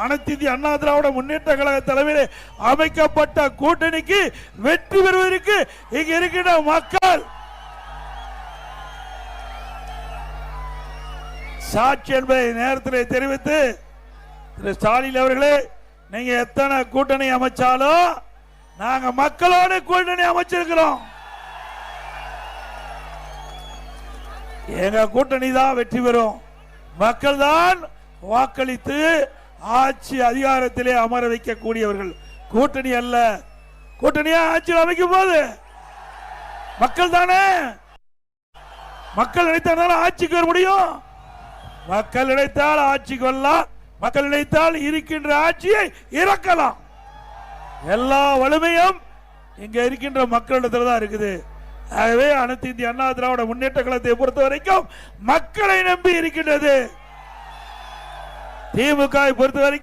அனைத்து இந்திய அண்ணா திராவிட முன்னேற்ற கழக தலைமையில் அமைக்கப்பட்ட கூட்டணிக்கு வெற்றி பெறுவதற்கு இங்க இருக்கின்ற மக்கள் சாட்சி என்பதை நேரத்தில் தெரிவித்து, திரு ஸ்டாலின் அவர்களே, நீங்க எத்தனை கூட்டணி அமைச்சாலும் நாங்க மக்களோட கூட்டணி அமைச்சிருக்கிறோம். எங்க கூட்டணி தான் வெற்றி பெறும். மக்கள் தான் வாக்களித்து ஆட்சி அதிகாரத்திலே அமர வைக்கக்கூடியவர்கள், கூட்டணி அல்ல. கூட்டணியா ஆட்சியில் அமைக்கும் போது மக்கள் தானே. மக்கள் நினைத்தால் ஆட்சிக்கு வர முடியும். மக்கள் நினைத்தால் ஆட்சிக்கு வரலாம். மக்கள் நினைத்தால் இருக்கின்ற ஆட்சியை இறக்கலாம். எல்லா வலிமையும் இங்க இருக்கின்ற மக்களிடத்தில் தான் இருக்குது. ஆகவே அனைத்து இந்திய அண்ணா திராவிட முன்னேற்ற கழகத்தை பொறுத்த வரைக்கும் மக்களை நம்பி இருக்கின்றது. திமுக பொறுத்த வரைக்கும்